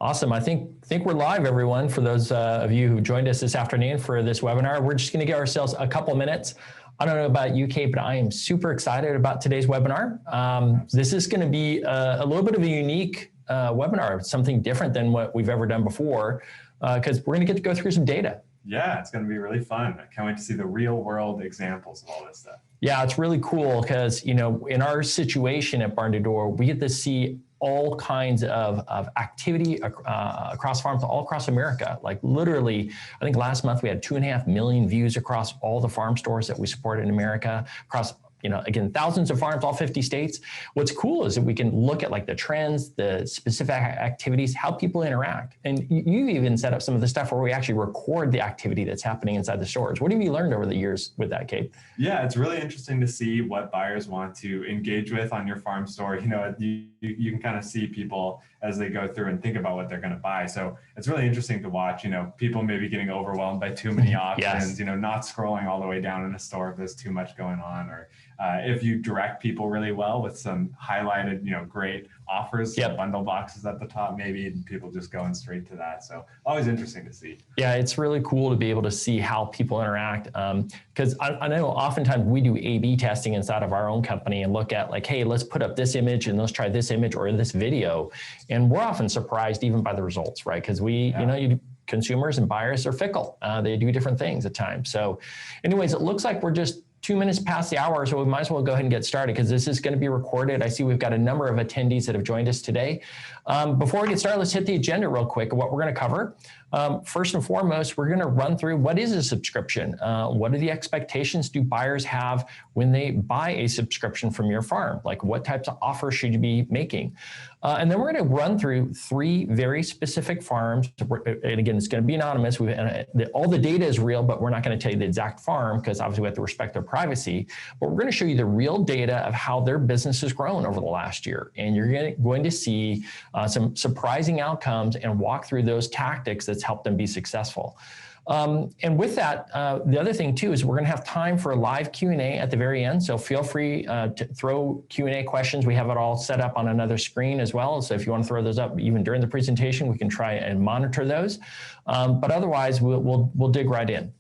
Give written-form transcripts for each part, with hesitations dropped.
Awesome. I think we're live, everyone. For those of you who joined us this afternoon for this webinar, we're just going to give ourselves a couple minutes. I don't know about you, Cade, but I am super excited about today's webinar. This is going to be a little bit of a unique webinar, something different than what we've ever done before, because we're going to get to go through some data. Yeah, it's going to be really fun. I can't wait to see the real world examples of all this stuff. Yeah, it's really cool because, you know, in our situation at Barn to Door, we get to see all kinds of activity across farms all across America. Like literally, I think last month we had 2.5 million views across all the farm stores that we support in America, across, you know, again, thousands of farms, all 50 states. What's cool is that we can look at like the trends, the specific activities, how people interact. And you even set up some of the stuff where we actually record the activity that's happening inside the stores. What have you learned over the years with that, Cade? Yeah, it's really interesting to see what buyers want to engage with on your farm store. You know, you can kind of see people as they go through and think about what they're going to buy. So it's really interesting to watch, you know, people maybe getting overwhelmed by too many options, yes. You know, not scrolling all the way down in a store if there's too much going on, or if you direct people really well with some highlighted, you know, great offers, yep. Bundle boxes at the top, maybe people just going straight to that. So always interesting to see. Yeah, it's really cool to be able to see how people interact. Because I know oftentimes we do A/B testing inside of our own company and look at like, hey, let's put up this image and let's try this image or this video. And we're often surprised even by the results, right? Because we, you know, consumers and buyers are fickle. They do different things at times. So anyways, it looks like we're just 2 minutes past the hour, so we might as well go ahead and get started because this is going to be recorded. I see we've got a number of attendees that have joined us today. Before we get started, let's hit the agenda real quick of what we're going to cover. First and foremost, we're going to run through what is a subscription? What are the expectations do buyers have when they buy a subscription from your farm? Like what types of offers should you be making? And then we're going to run through 3 very specific farms. And again, it's going to be anonymous. All the data is real, but we're not going to tell you the exact farm because obviously we have to respect their privacy. But we're going to show you the real data of how their business has grown over the last year. And you're going to see some surprising outcomes and walk through those tactics that's helped them be successful. And with that, the other thing too is we're going to have time for a live Q&A at the very end. So feel free to throw Q&A questions. We have it all set up on another screen as well. So if you want to throw those up even during the presentation, we can try and monitor those. But otherwise, we'll dig right in.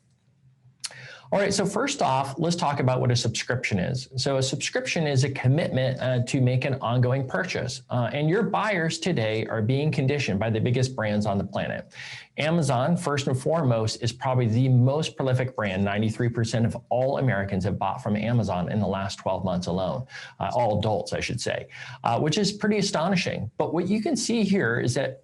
All right, so first off, let's talk about what a subscription is. So a subscription is a commitment to make an ongoing purchase. And your buyers today are being conditioned by the biggest brands on the planet. Amazon, first and foremost, is probably the most prolific brand. 93% of all Americans have bought from Amazon in the last 12 months alone. All adults, I should say, which is pretty astonishing. But what you can see here is that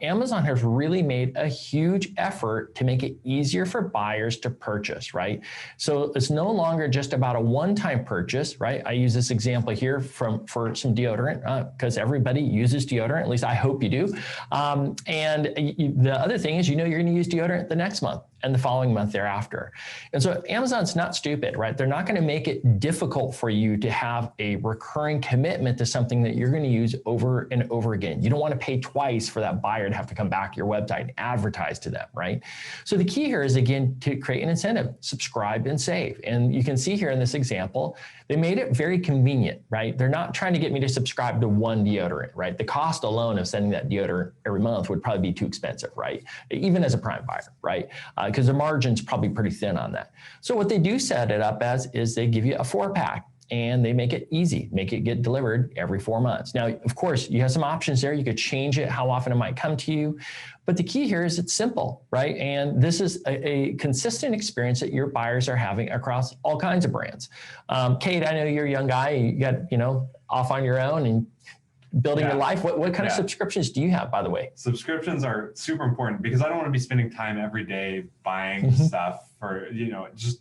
Amazon has really made a huge effort to make it easier for buyers to purchase, right? So it's no longer just about a one-time purchase, right? I use this example here for some deodorant because everybody uses deodorant, at least I hope you do. And the other thing is, you know, you're going to use deodorant the next month and the following month thereafter. And so Amazon's not stupid, right? They're not going to make it difficult for you to have a recurring commitment to something that you're going to use over and over again. You don't want to pay twice for that buyer to have to come back to your website and advertise to them, right? So the key here is, again, to create an incentive, subscribe and save. And you can see here in this example, they made it very convenient, right? They're not trying to get me to subscribe to one deodorant, right? The cost alone of sending that deodorant every month would probably be too expensive, right? Even as a prime buyer, right? Because the margin's probably pretty thin on that. So what they do set it up as is they give you a 4-pack. And they make it easy, make it get delivered every 4 months. Now, of course, you have some options there. You could change it, how often it might come to you. But the key here is it's simple, right? And this is a consistent experience that your buyers are having across all kinds of brands. Cade, I know you're a young guy. You got, you know, off on your own and building your life. What kind of subscriptions do you have, by the way? Subscriptions are super important because I don't want to be spending time every day buying stuff for, you know, it just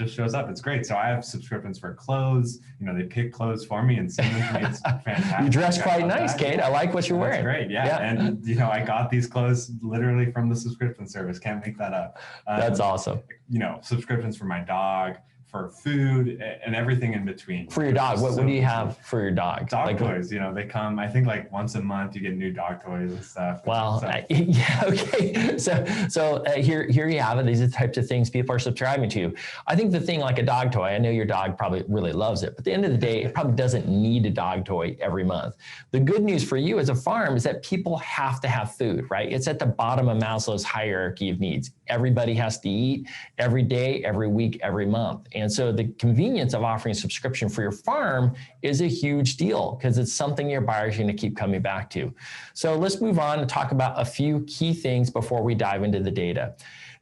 shows up. It's great. So I have subscriptions for clothes. You know, they pick clothes for me and send them to me. It's fantastic. You dress quite nice, Cade. I like what you're wearing. That's great. Yeah. And, you know, I got these clothes literally from the subscription service. Can't make that up. That's awesome. You know, subscriptions for my dog, for food and everything in between. For your dog, what do you have for your dog? Dog toys, you know, they come, I think like once a month you get new dog toys and stuff. Well, yeah, okay. So here you have it. These are the types of things people are subscribing to. I think the thing like a dog toy, I know your dog probably really loves it, but at the end of the day, it probably doesn't need a dog toy every month. The good news for you as a farm is that people have to have food, right? It's at the bottom of Maslow's hierarchy of needs. Everybody has to eat every day, every week, every month. And so the convenience of offering a subscription for your farm is a huge deal because it's something your buyers are going to keep coming back to. So let's move on and talk about a few key things before we dive into the data.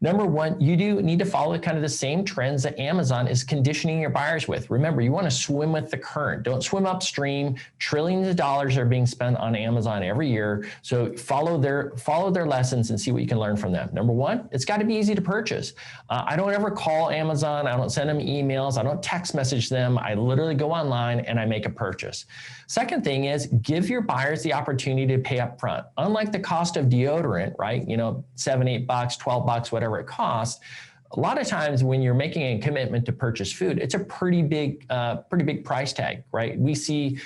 Number one, you do need to follow kind of the same trends that Amazon is conditioning your buyers with. Remember, you want to swim with the current. Don't swim upstream. Trillions of dollars are being spent on Amazon every year. So follow their lessons and see what you can learn from them. Number one, it's got to be easy to purchase. I don't ever call Amazon. I don't send them emails. I don't text message them. I literally go online and I make a purchase. Second thing is give your buyers the opportunity to pay up front. Unlike the cost of deodorant, right? You know, $7, $8, $12, whatever it costs. A lot of times when you're making a commitment to purchase food, it's a pretty big price tag, right? We see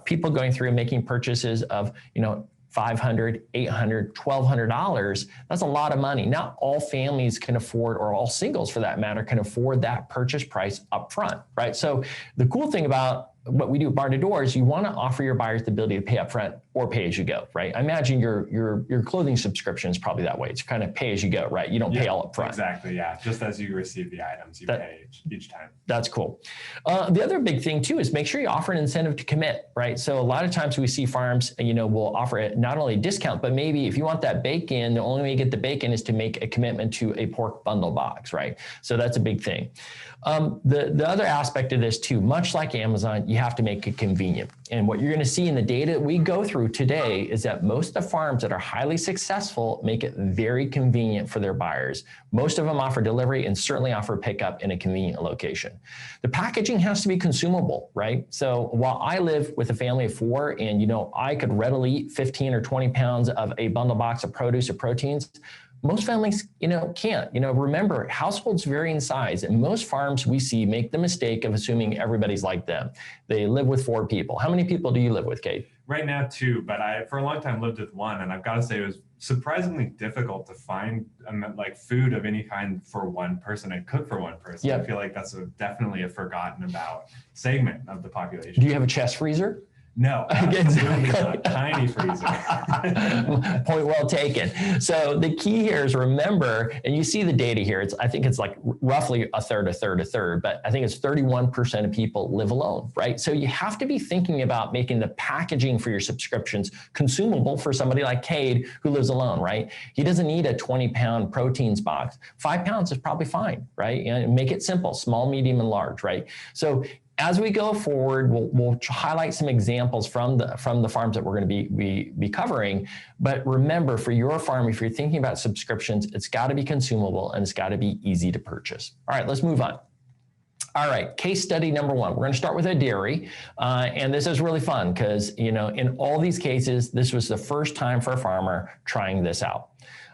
people going through and making purchases of, you know, $500, $800, $1,200. That's a lot of money. Not all families can afford, or all singles for that matter, can afford that purchase price up front, right? So the cool thing about what we do at Barn to Door is you want to offer your buyers the ability to pay up front or pay as you go, right? I imagine your clothing subscription is probably that way. It's kind of pay as you go, right? You don't pay all up front. Exactly, yeah. Just as you receive the items, you pay each time. That's cool. The other big thing too is make sure you offer an incentive to commit, right? So a lot of times we see farms, you know, will offer not only a discount, but maybe if you want that bacon, the only way you get the bacon is to make a commitment to a pork bundle box, right? So that's a big thing. The other aspect of this too, much like Amazon, you have to make it convenient. And what you're going to see in the data that we go through today is that most of the farms that are highly successful make it very convenient for their buyers. Most of them offer delivery and certainly offer pickup in a convenient location. The packaging has to be consumable, right? So while I live with a family of 4 and, you know, I could readily eat 15 or 20 pounds of a bundle box of produce or proteins, most families, you know, can't. You know, remember, households vary in size, and most farms we see make the mistake of assuming everybody's like them. They live with 4 people. How many people do you live with, Cade? Right now, 2, but I, for a long time, lived with 1, and I've got to say it was surprisingly difficult to find like food of any kind for 1 person and cook for 1 person. Yep. I feel like that's definitely a forgotten about segment of the population. Do you have a chest freezer? No, absolutely not. Tiny freezer. Point well taken. So the key here is remember, and you see the data here, I think it's like roughly a third, but I think it's 31% of people live alone, right? So you have to be thinking about making the packaging for your subscriptions consumable for somebody like Cade who lives alone, right? He doesn't need a 20-pound proteins box. 5 pounds is probably fine, right? And make it simple, small, medium, and large, right? So as we go forward, we'll highlight some examples from the farms that we're going to be covering. But remember, for your farm, if you're thinking about subscriptions, it's got to be consumable and it's got to be easy to purchase. All right, let's move on. All right, case study number 1. We're going to start with a dairy, and this is really fun because, you know, in all these cases, this was the first time for a farmer trying this out.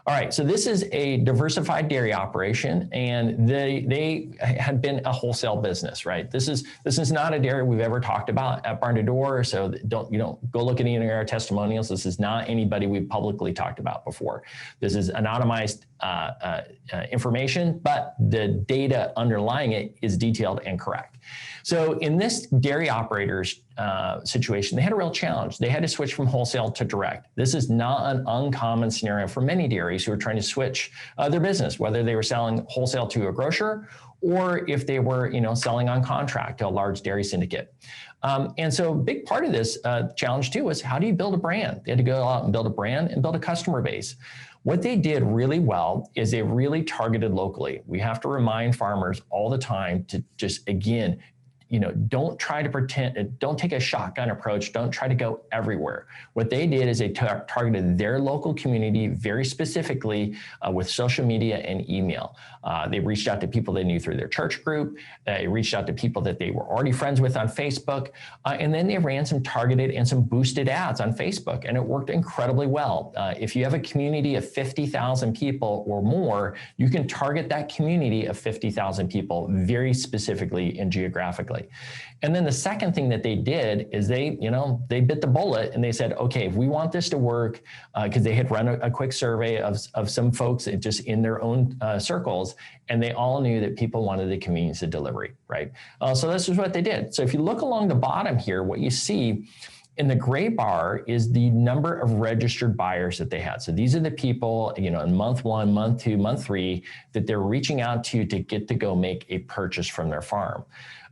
All right, so this is a diversified dairy operation, and they had been a wholesale business, right? This is not a dairy we've ever talked about at Barn to Door, so don't go look at any of our testimonials. This is not anybody we've publicly talked about before. This is anonymized information, but the data underlying it is detailed and correct. So in this dairy operator's situation, they had a real challenge. They had to switch from wholesale to direct. This is not an uncommon scenario for many dairies who are trying to switch their business, whether they were selling wholesale to a grocer or if they were, you know, selling on contract to a large dairy syndicate. And so a big part of this challenge too was how do you build a brand? They had to go out and build a brand and build a customer base. What they did really well is they really targeted locally. We have to remind farmers all the time to just, again, don't try to pretend, don't take a shotgun approach. Don't try to go everywhere. What they did is they targeted their local community very specifically with social media and email. They reached out to people they knew through their church group. They reached out to people that they were already friends with on Facebook. And then they ran some targeted and some boosted ads on Facebook, and it worked incredibly well. If you have a community of 50,000 people or more, you can target that community of 50,000 people very specifically and geographically. And then the second thing that they did is they bit the bullet and they said, okay, if we want this to work, because they had run a quick survey of some folks just in their own circles, and they all knew that people wanted the convenience of delivery, right? So this is what they did. So if you look along the bottom here, what you see in the gray bar is the number of registered buyers that they had. So these are the people, in month 1, month 2, month 3, that they're reaching out to get to go make a purchase from their farm.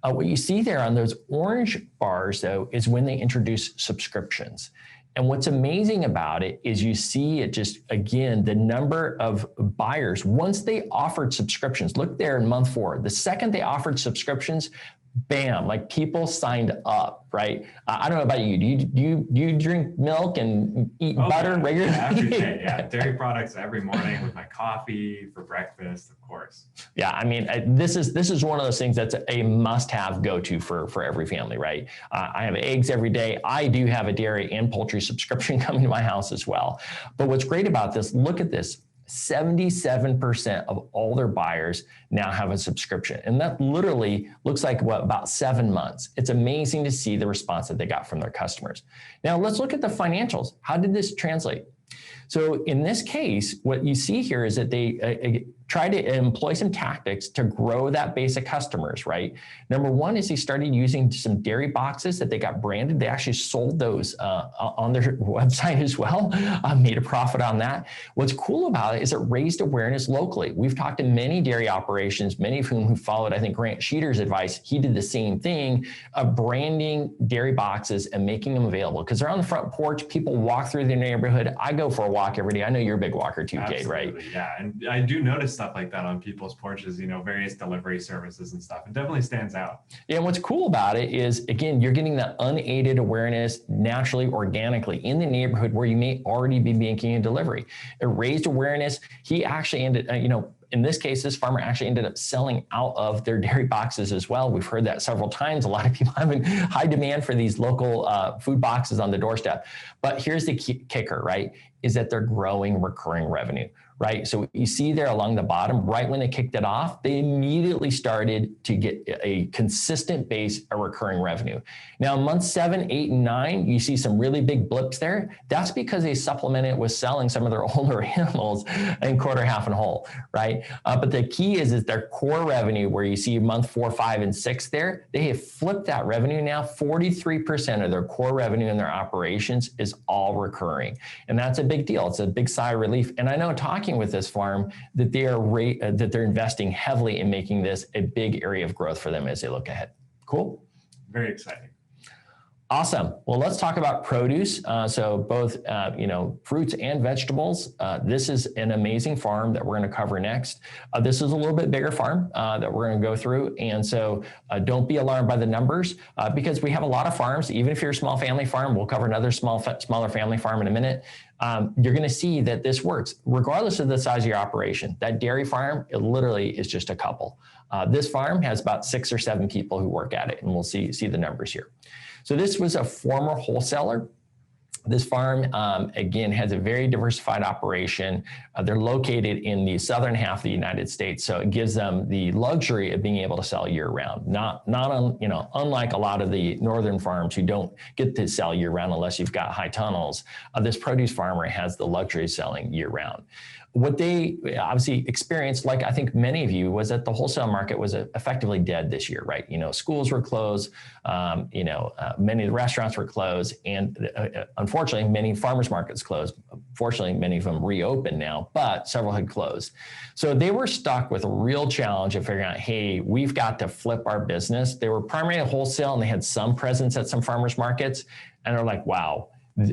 What you see there on those orange bars, though, is when they introduce subscriptions. And what's amazing about it is you see it just, again, the number of buyers, once they offered subscriptions, look there in month 4, the second they offered subscriptions, bam, like people signed up, right? I don't know about you. Do you drink milk and eat butter regularly? Yeah, every day, yeah. Dairy products every morning with my coffee for breakfast, of course. Yeah, I mean, this is one of those things that's a must-have go-to for every family, right? I have eggs every day. I do have a dairy and poultry subscription coming to my house as well. But what's great about this, look at this. 77% of all their buyers now have a subscription. And that literally looks like about 7 months. It's amazing to see the response that they got from their customers. Now let's look at the financials. How did this translate? So in this case, what you see here is that they try to employ some tactics to grow that base of customers, right? Number one is they started using some dairy boxes that they got branded. They actually sold those on their website as well, made a profit on that. What's cool about it is it raised awareness locally. We've talked to many dairy operations, many of whom who followed, I think, Grant Sheeter's advice. He did the same thing of branding dairy boxes and making them available because they're on the front porch. People walk through their neighborhood. I go for a walk every day. I know you're a big walker too, Cade, right? Yeah, and I do notice stuff like that on people's porches, various delivery services and stuff. It definitely stands out. Yeah, and what's cool about it is, again, you're getting that unaided awareness naturally, organically in the neighborhood where you may already be making a delivery. It raised awareness. He actually ended, in this case, this farmer actually ended up selling out of their dairy boxes as well. We've heard that several times. A lot of people having high demand for these local food boxes on the doorstep. But here's the kicker, right, is that they're growing recurring revenue, right? So you see there along the bottom, right when they kicked it off, they immediately started to get a consistent base of recurring revenue. Now, month 7, 8, and 9, you see some really big blips there. That's because they supplemented with selling some of their older animals in quarter, half, and whole, right? But the key is their core revenue, where you see month 4, 5, and 6 there, they have flipped that revenue now. 43% of their core revenue in their operations is all recurring. And that's a big deal. It's a big sigh of relief. And I know talking with this farm that they're investing heavily in making this a big area of growth for them as they look ahead. Cool. Very exciting. Awesome. Well, let's talk about produce. So both, fruits and vegetables. This is an amazing farm that we're going to cover next. This is a little bit bigger farm that we're going to go through. And so don't be alarmed by the numbers because we have a lot of farms. Even if you're a small family farm, we'll cover another smaller family farm in a minute. You're going to see that this works regardless of the size of your operation. That dairy farm, it literally is just a couple. This farm has about 6 or 7 people who work at it, and we'll see the numbers here. So this was a former wholesaler. This farm, again, has a very diversified operation. They're located in the southern half of the United States, so it gives them the luxury of being able to sell year-round. Unlike a lot of the northern farms who don't get to sell year-round unless you've got high tunnels, this produce farmer has the luxury of selling year-round. What they obviously experienced, like I think many of you, was that the wholesale market was effectively dead this year, right? Schools were closed, many of the restaurants were closed, and unfortunately, many farmers markets closed. Fortunately, many of them reopened now, but several had closed. So they were stuck with a real challenge of figuring out, hey, we've got to flip our business. They were primarily wholesale, and they had some presence at some farmers markets, and they're like, wow,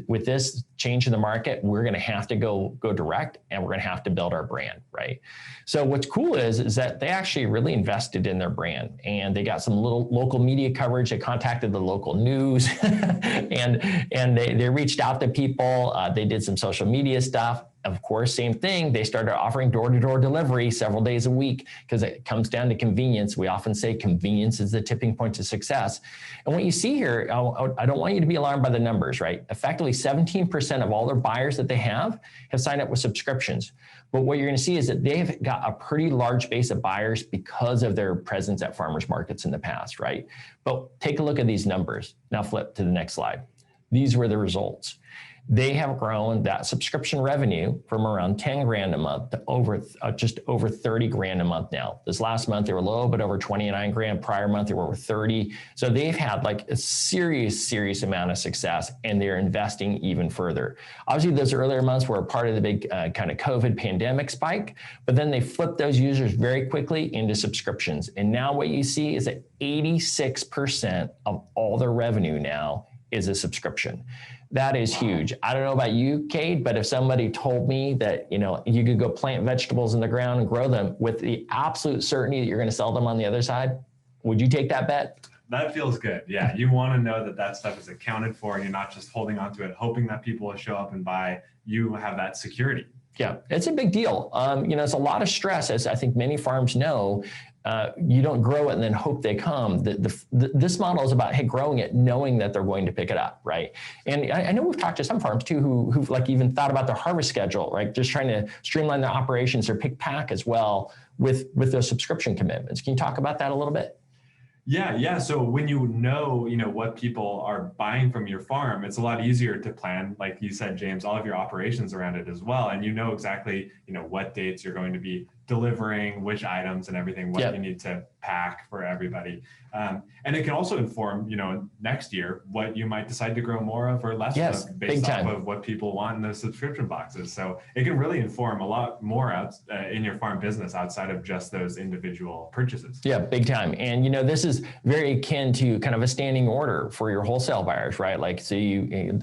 With this change in the market, we're going to have to go direct, and we're going to have to build our brand, right? So what's cool is that they actually really invested in their brand, and they got some little local media coverage. They contacted the local news and they reached out to people. They did some social media stuff. Of course, same thing. They started offering door-to-door delivery several days a week because it comes down to convenience. We often say convenience is the tipping point to success. And what you see here, I don't want you to be alarmed by the numbers, right? Effectively, 17% of all their buyers that they have signed up with subscriptions. But what you're going to see is that they've got a pretty large base of buyers because of their presence at farmers markets in the past, right? But take a look at these numbers. Now flip to the next slide. These were the results. They have grown that subscription revenue from around 10 grand a month to over just over 30 grand a month now. This last month, they were a little bit over 29 grand. Prior month, they were over 30. So they've had like a serious amount of success, and they're investing even further. Obviously, those earlier months were a part of the big kind of COVID pandemic spike, but then they flipped those users very quickly into subscriptions. And now what you see is that 86% of all their revenue now is a subscription. That is huge. I don't know about you, Cade, but if somebody told me that, you could go plant vegetables in the ground and grow them with the absolute certainty that you're going to sell them on the other side, would you take that bet? That feels good. Yeah. You want to know that that stuff is accounted for, and you're not just holding onto it, hoping that people will show up and buy. You have that security. Yeah, it's a big deal. It's a lot of stress, as I think many farms know. You don't grow it and then hope they come. This model is about, hey, growing it, knowing that they're going to pick it up, right? And I know we've talked to some farms too who've like even thought about their harvest schedule, right? Just trying to streamline their operations or pick pack as well with those subscription commitments. Can you talk about that a little bit? Yeah. So when you know what people are buying from your farm, it's a lot easier to plan, like you said, James, all of your operations around it as well. And you know exactly, what dates you're going to be delivering, which items and everything, what you need to pack for everybody. And it can also inform, next year, what you might decide to grow more of or less of based off of what people want in those subscription boxes. So it can really inform a lot more in your farm business outside of just those individual purchases. Yeah, big time. And, this is very akin to kind of a standing order for your wholesale buyers, right? Like, so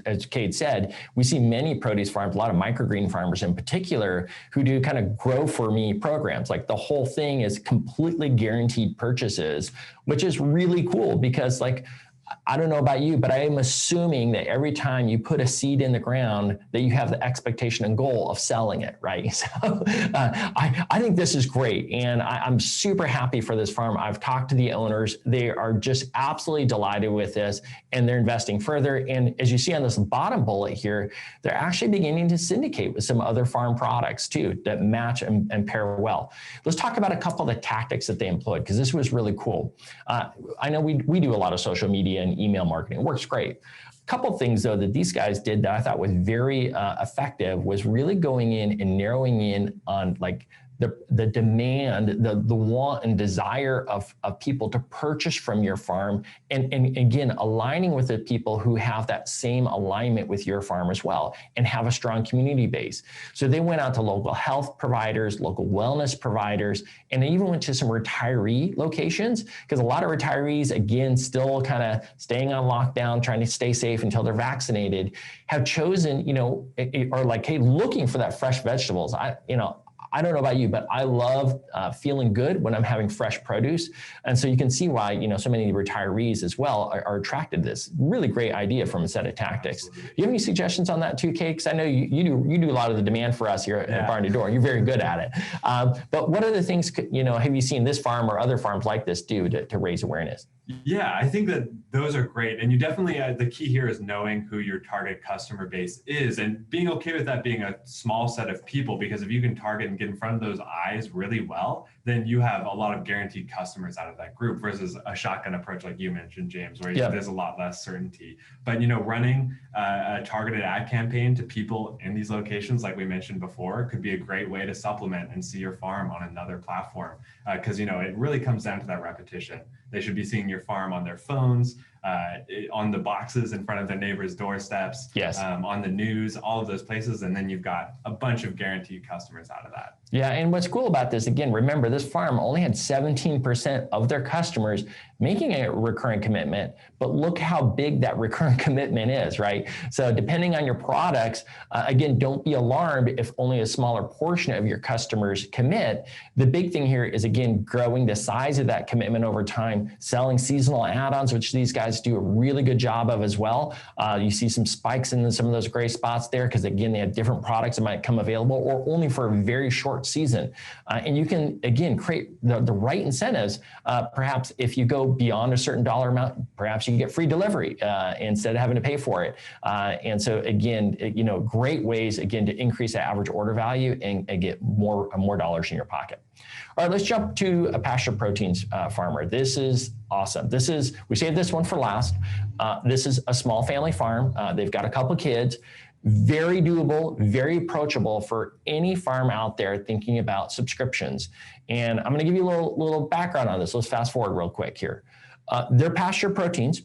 as Cade said, we see many produce farms, a lot of microgreen farmers in particular, who do kind of grow for me programs. Like the whole thing is completely guaranteed purchases, which is really cool because, like, I don't know about you, but I am assuming that every time you put a seed in the ground that you have the expectation and goal of selling it, right? So I think this is great. And I'm super happy for this farm. I've talked to the owners. They are just absolutely delighted with this, and they're investing further. And as you see on this bottom bullet here, they're actually beginning to syndicate with some other farm products too that match and pair well. Let's talk about a couple of the tactics that they employed, because this was really cool. I know we do a lot of social media and email marketing. It works great. A couple of things though that these guys did that I thought was very effective was really going in and narrowing in on like the demand, the want and desire of people to purchase from your farm, and again, aligning with the people who have that same alignment with your farm as well and have a strong community base. So they went out to local health providers, local wellness providers, and they even went to some retiree locations, because a lot of retirees, again, still kind of staying on lockdown, trying to stay safe until they're vaccinated, have chosen, or like, hey, looking for that fresh vegetables. I don't know about you, but I love feeling good when I'm having fresh produce. And so you can see why, so many retirees as well are attracted to this. Really great idea from a set of tactics. Absolutely. Do you have any suggestions on that too, Kate? Because I know you do a lot of the demand for us here at Barn to Door. You're very good at it. But what other things, have you seen this farm or other farms like this do to raise awareness? Yeah, I think that those are great. And you definitely, the key here is knowing who your target customer base is and being okay with that being a small set of people, because if you can target and get in front of those eyes really well, then you have a lot of guaranteed customers out of that group versus a shotgun approach like you mentioned, James, where there's a lot less certainty. But, running a targeted ad campaign to people in these locations, like we mentioned before, could be a great way to supplement and see your farm on another platform. Because, it really comes down to that repetition. They should be seeing your farm on their phones. on the boxes in front of their neighbors' doorsteps, yes, on the news, all of those places. And then you've got a bunch of guaranteed customers out of that. Yeah, and what's cool about this, again, remember this farm only had 17% of their customers making a recurring commitment, but look how big that recurring commitment is, right? So depending on your products, again, don't be alarmed if only a smaller portion of your customers commit. The big thing here is, again, growing the size of that commitment over time, selling seasonal add-ons, which these guys do a really good job of as well. You see some spikes in some of those gray spots there because, again, they have different products that might come available or only for a very short season. And you can, again, create the right incentives. Perhaps if you go beyond a certain dollar amount, perhaps you can get free delivery instead of having to pay for it. And so, again, great ways, again, to increase that average order value and get more dollars in your pocket. All right, let's jump to a pasture proteins farmer. This is awesome. We saved this one for last. This is a small family farm. They've got a couple kids. Very doable, very approachable for any farm out there thinking about subscriptions. And I'm going to give you a little background on this. Let's fast forward real quick here. They're pasture proteins.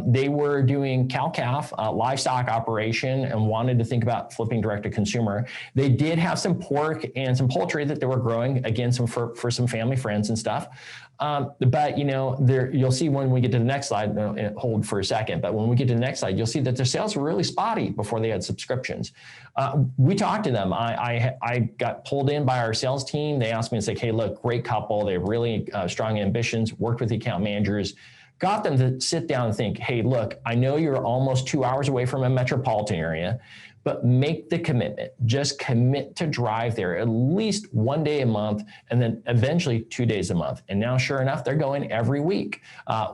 They were doing cow-calf livestock operation and wanted to think about flipping direct to consumer. They did have some pork and some poultry that they were growing, again, for some family friends and stuff. But you'll see when we get to the next slide, hold for a second, but when we get to the next slide, you'll see that their sales were really spotty before they had subscriptions. We talked to them. I got pulled in by our sales team. They asked me to say, hey, look, great couple. They have really strong ambitions, worked with the account managers, got them to sit down and think, hey, look, I know you're almost 2 hours away from a metropolitan area, but make the commitment. Just commit to drive there at least 1 day a month and then eventually 2 days a month. And now, sure enough, they're going every week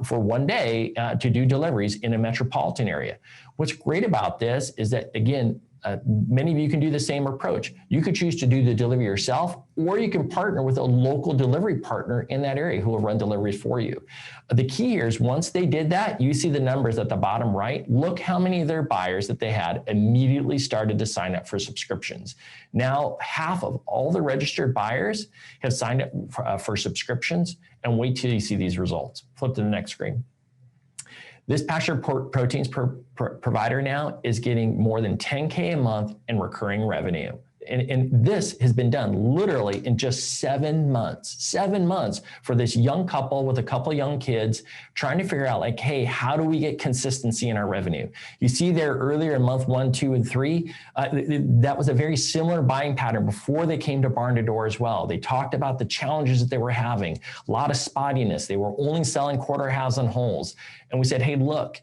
for 1 day to do deliveries in a metropolitan area. What's great about this is that, again, many of you can do the same approach. You could choose to do the delivery yourself, or you can partner with a local delivery partner in that area who will run deliveries for you. The key here is once they did that, you see the numbers at the bottom right. Look how many of their buyers that they had immediately started to sign up for subscriptions. Now, half of all the registered buyers have signed up for subscriptions, and wait till you see these results. Flip to the next screen. This pasture proteins provider now is getting more than $10K a month in recurring revenue. And this has been done literally in just 7 months for this young couple with a couple young kids trying to figure out like, hey, how do we get consistency in our revenue? You see there earlier in month 1, 2, and 3, that was a very similar buying pattern before they came to Barn to Door as well. They talked about the challenges that they were having, a lot of spottiness. They were only selling quarter halves and wholes. And we said, hey, look,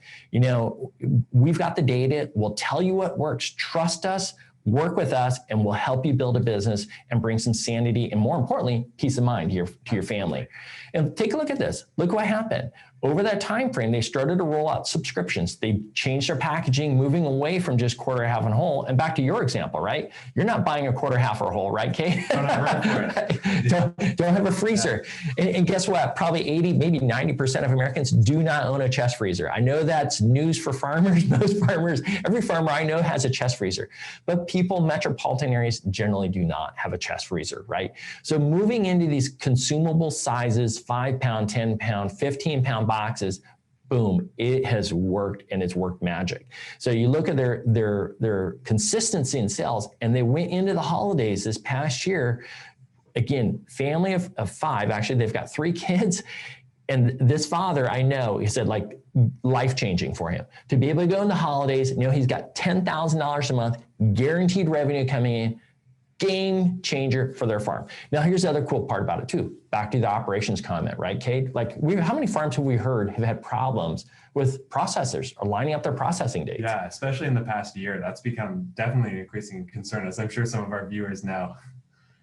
we've got the data. We'll tell you what works. Trust us. Work with us, and we'll help you build a business and bring some sanity and, more importantly, peace of mind to your family. And take a look at this. Look what happened. Over that time frame, they started to roll out subscriptions. They changed their packaging, moving away from just quarter, half, and whole. And back to your example, right? You're not buying a quarter, half, or whole, right, Cade? Don't have a freezer. Yeah. And guess what? Probably 80, maybe 90% of Americans do not own a chest freezer. I know that's news for farmers. Most farmers, every farmer I know has a chest freezer. But people in metropolitan areas generally do not have a chest freezer, right? So moving into these consumable sizes, 5-pound, 10-pound, 15-pound boxes, boom, it has worked, and it's worked magic. So you look at their consistency in sales, and they went into the holidays this past year. Again, family of 5, actually, they've got 3 kids. And this father, I know, he said, like, life-changing for him. To be able to go in the holidays, he's got $10,000 a month, guaranteed revenue coming in, game changer for their farm. Now, here's the other cool part about it too. Back to the operations comment, right, Cade? Like, how many farms have we heard have had problems with processors or lining up their processing dates? Yeah, especially in the past year. That's become definitely an increasing concern, as I'm sure some of our viewers know.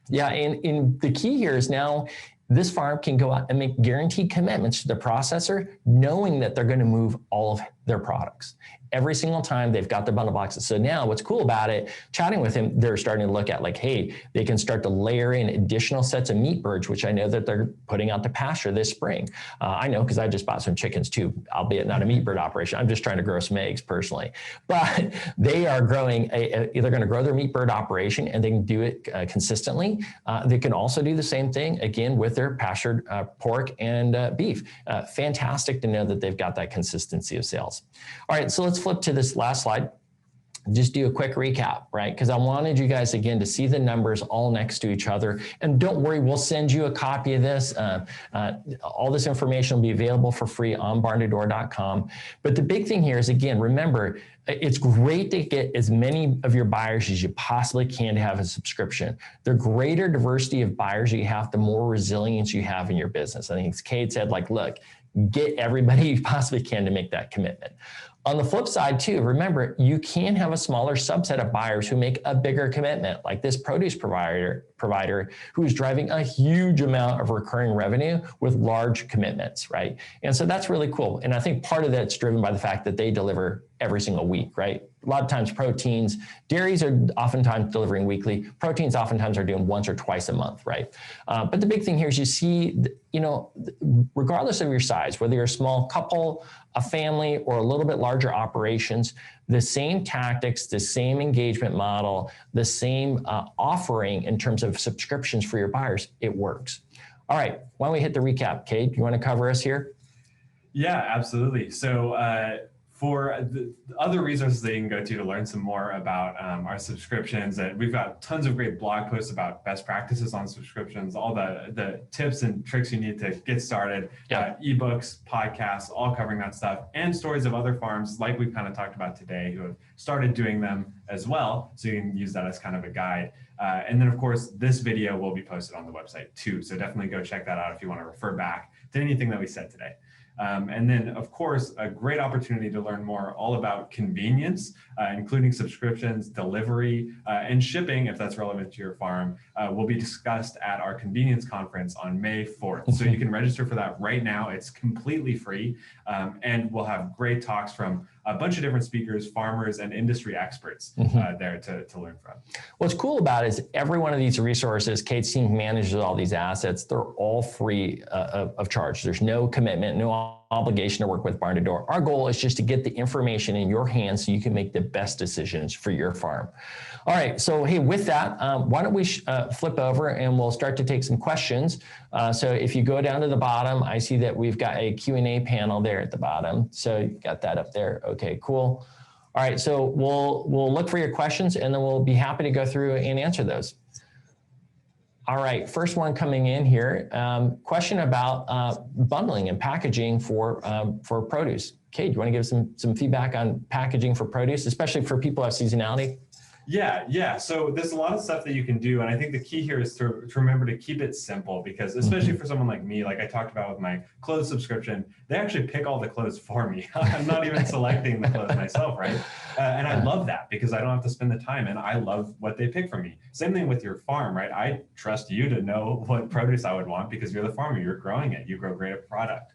Yeah, and the key here is now this farm can go out and make guaranteed commitments to the processor, knowing that they're going to move all of their products. every single time they've got their bundle boxes. So now what's cool about it, chatting with him, they're starting to look at like, hey, they can start to layer in additional sets of meat birds, which I know that they're putting out to pasture this spring. I know because I just bought some chickens too, albeit not a meat bird operation. I'm just trying to grow some eggs personally. But they are growing, they're going to grow their meat bird operation and they can do it consistently. They can also do the same thing, again, with their pastured pork and beef. Fantastic to know that they've got that consistency of sales. All right, so let's flip to this last slide. Just do a quick recap, right? Because I wanted you guys, again, to see the numbers all next to each other. And don't worry, we'll send you a copy of this. All this information will be available for free on barntodoor.com. But the big thing here is, again, remember, it's great to get as many of your buyers as you possibly can to have a subscription. The greater diversity of buyers you have, the more resilience you have in your business. I think as Cade said, like, look, get everybody you possibly can to make that commitment. On the flip side too, remember, you can have a smaller subset of buyers who make a bigger commitment, like this produce provider who is driving a huge amount of recurring revenue with large commitments, right? And so that's really cool. And I think part of that's driven by the fact that they deliver every single week, right? A lot of times proteins, dairies are oftentimes delivering weekly. Proteins oftentimes are doing once or twice a month, right? But the big thing here is you see, regardless of your size, whether you're a small couple, a family, or a little bit larger operations, the same tactics, the same engagement model, the same offering in terms of subscriptions for your buyers, it works. All right, why don't we hit the recap? Cade, you want to cover us here? Yeah, absolutely. So for the other resources that you can go to learn some more about our subscriptions, and we've got tons of great blog posts about best practices on subscriptions, all the tips and tricks you need to get started, ebooks, podcasts, all covering that stuff, and stories of other farms like we've kind of talked about today who have started doing them as well. So you can use that as kind of a guide. And then of course, this video will be posted on the website too. So definitely go check that out if you want to refer back to anything that we said today. And then, of course, a great opportunity to learn more all about convenience, including subscriptions, delivery, and shipping, if that's relevant to your farm, will be discussed at our convenience conference on May 4th. So you can register for that right now. It's completely free, and we'll have great talks from a bunch of different speakers, farmers, and industry experts there to learn from. What's cool about it is every one of these resources, Cade's team manages all these assets, they're all free of charge. There's no commitment, no obligation to work with Barn to Door. Our goal is just to get the information in your hands so you can make the best decisions for your farm. All right, so hey, with that, why don't we flip over and we'll start to take some questions. So if you go down to the bottom, I see that we've got a Q&A panel there at the bottom. So you got that up there. Okay, cool. All right, so we'll look for your questions and then we'll be happy to go through and answer those. All right, first one coming in here, question about bundling and packaging for produce. Cade, you want to give some feedback on packaging for produce, especially for people who have seasonality? Yeah. So there's a lot of stuff that you can do. And I think the key here is to remember to keep it simple, because especially for someone like me, like I talked about with my clothes subscription, they actually pick all the clothes for me. I'm not even selecting the clothes myself, right? And I love that because I don't have to spend the time and I love what they pick for me. Same thing with your farm, right? I trust you to know what produce I would want because you're the farmer, you're growing it, you grow great product.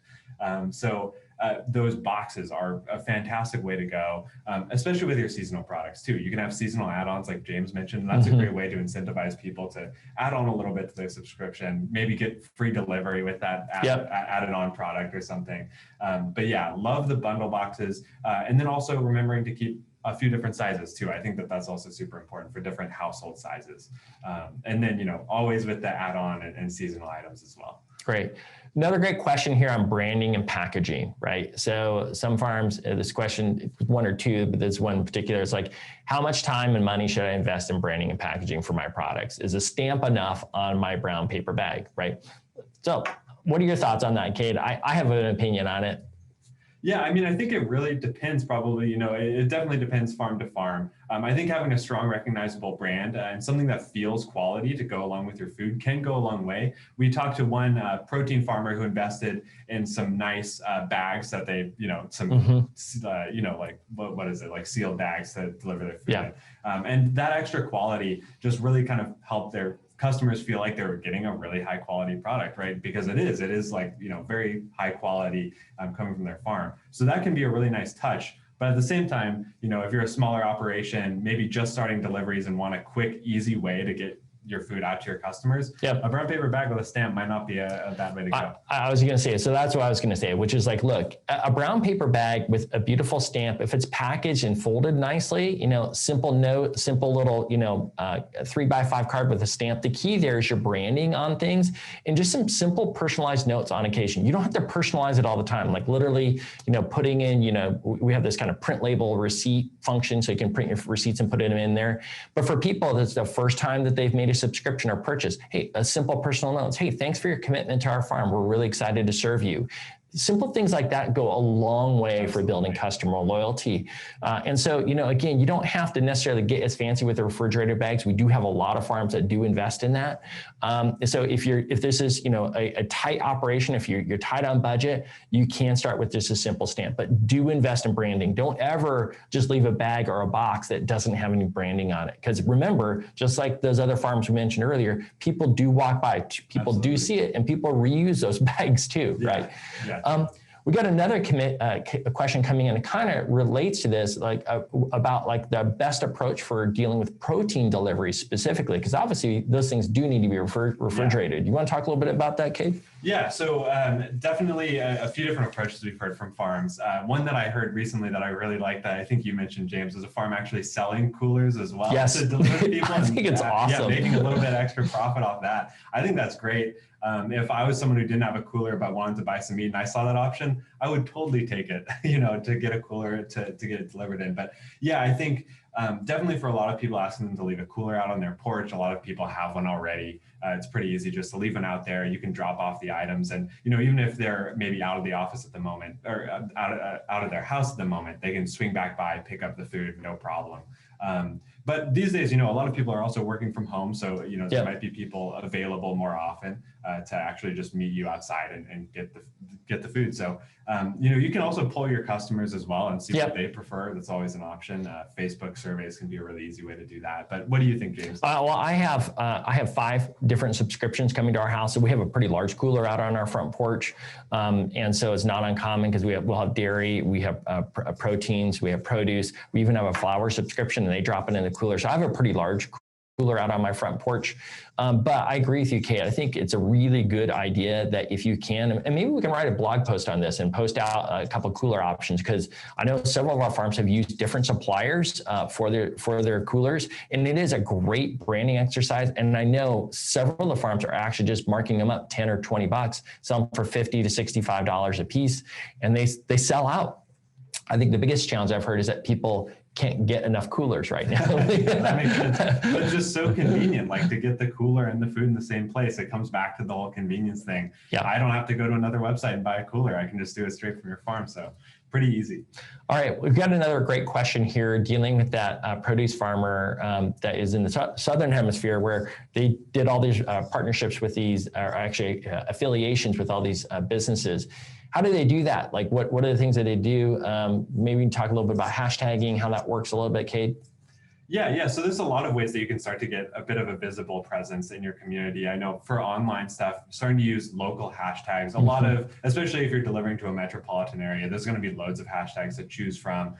Those boxes are a fantastic way to go, especially with your seasonal products too. You can have seasonal add-ons like James mentioned, and that's a great way to incentivize people to add on a little bit to their subscription, maybe get free delivery with that added on product or something. But yeah, love the bundle boxes. And then also remembering to keep a few different sizes too. I think that that's also super important for different household sizes. And then, always with the add-on and seasonal items as well. Great. Another great question here on branding and packaging, right? So some farms, this question, one or two, but this one in particular, is like, how much time and money should I invest in branding and packaging for my products? Is a stamp enough on my brown paper bag, right? So what are your thoughts on that, Cade? I have an opinion on it. Yeah, I mean, I think it really depends probably, it definitely depends farm to farm. I think having a strong recognizable brand and something that feels quality to go along with your food can go a long way. We talked to one protein farmer who invested in some nice bags that they, like, what is it? Like sealed bags to deliver their food in. And that extra quality just really kind of helped their customers feel like they were getting a really high quality product, right? Because it is like, very high quality coming from their farm. So that can be a really nice touch. But at the same time, if you're a smaller operation, maybe just starting deliveries and want a quick, easy way to get your food out to your customers, a brown paper bag with a stamp might not be a bad way to go. I was going to say, so that's what I was going to say, which is like, look, a brown paper bag with a beautiful stamp, if it's packaged and folded nicely, simple note, simple little, 3x5 card with a stamp. The key there is your branding on things and just some simple personalized notes on occasion. You don't have to personalize it all the time. Like literally, putting in, we have this kind of print label receipt function, so you can print your receipts and put them in there. But for people, that's the first time that they've made a subscription or purchase, hey, a simple personal notes. Hey, thanks for your commitment to our farm. We're really excited to serve you. Simple things like that go a long way for building customer loyalty. And so, again, you don't have to necessarily get as fancy with the refrigerator bags. We do have a lot of farms that do invest in that. So if this is, a tight operation, if you're tight on budget, you can start with just a simple stamp, but do invest in branding. Don't ever just leave a bag or a box that doesn't have any branding on it. Because remember, just like those other farms we mentioned earlier, people do walk by, people do see it, and people reuse those bags too, right? Yeah. We got another question coming in. It kind of relates to this, about the best approach for dealing with protein delivery specifically, because obviously those things do need to be refrigerated. You want to talk a little bit about that, Cade? Yeah, so definitely a few different approaches we've heard from farms. One that I heard recently that I really liked, that I think you mentioned, James, is a farm actually selling coolers as well to deliver to people. I think it's awesome. Yeah, making a little bit extra profit off that. I think that's great. If I was someone who didn't have a cooler but wanted to buy some meat and I saw that option, I would totally take it, to get a cooler to get it delivered in. But yeah, I think definitely for a lot of people, asking them to leave a cooler out on their porch, a lot of people have one already. It's pretty easy just to leave one out there. You can drop off the items, and even if they're maybe out of the office at the moment, or out of their house at the moment, they can swing back by, pick up the food, no problem. But these days, a lot of people are also working from home. So, there might be people available more often to actually just meet you outside and get the food. So, you can also poll your customers as well and see what they prefer. That's always an option. Facebook surveys can be a really easy way to do that. But what do you think, James? Well, I have 5 different subscriptions coming to our house. So we have a pretty large cooler out on our front porch. And so it's not uncommon because we'll have dairy, we have proteins, we have produce. We even have a flour subscription, and they drop it in the cooler. So I have a pretty large cooler out on my front porch. But I agree with you, Kate. I think it's a really good idea that if you can, and maybe we can write a blog post on this and post out a couple of cooler options, because I know several of our farms have used different suppliers for their coolers, and it is a great branding exercise. And I know several of the farms are actually just marking them up 10 or 20 bucks, some for $50 to $65 a piece, and they sell out. I think the biggest challenge I've heard is that people can't get enough coolers right now. That makes sense. But it's just so convenient, like to get the cooler and the food in the same place. It comes back to the whole convenience thing. Yeah. I don't have to go to another website and buy a cooler. I can just do it straight from your farm. So pretty easy. All right, we've got another great question here dealing with that produce farmer that is in the Southern Hemisphere, where they did all these partnerships with these, or actually affiliations with all these businesses. How do they do that? Like, what are the things that they do? Maybe we can talk a little bit about hashtagging, how that works a little bit, Cade. Yeah. So there's a lot of ways that you can start to get a bit of a visible presence in your community. I know for online stuff, starting to use local hashtags, a lot of, especially if you're delivering to a metropolitan area, there's going to be loads of hashtags to choose from.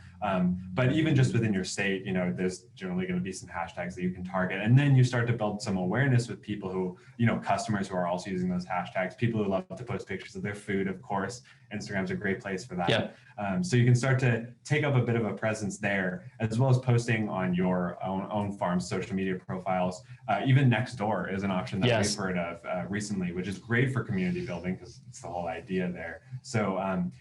But even just within your state, there's generally going to be some hashtags that you can target. And then you start to build some awareness with people who, customers who are also using those hashtags, people who love to post pictures of their food, of course. Instagram's a great place for that. Yeah. So you can start to take up a bit of a presence there, as well as posting on your own farm's social media profiles. Even Nextdoor is an option that we've heard of recently, which is great for community building because it's the whole idea there. So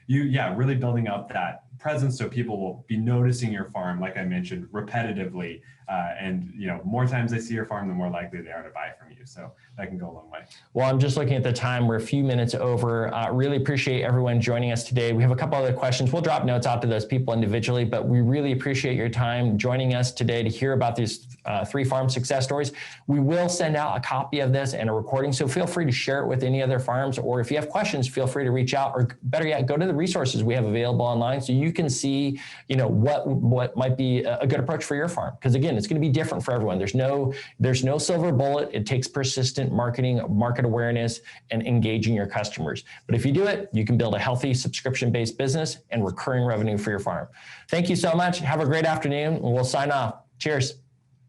really building up that presence so people will be noticing your farm, like I mentioned, repetitively. And more times they see your farm, the more likely they are to buy from you. So that can go a long way. Well, I'm just looking at the time. We're a few minutes over. Really appreciate everyone joining us today. We have a couple other questions. We'll drop notes out to those people individually, but we really appreciate your time joining us today to hear about these 3 farm success stories. We will send out a copy of this and a recording, so feel free to share it with any other farms, or if you have questions, feel free to reach out, or better yet, go to the resources we have available online so you you can see, what might be a good approach for your farm. Because again, it's going to be different for everyone. There's no silver bullet. It takes persistent marketing, market awareness, and engaging your customers. But if you do it, you can build a healthy subscription-based business and recurring revenue for your farm. Thank you so much. Have a great afternoon, and we'll sign off. Cheers.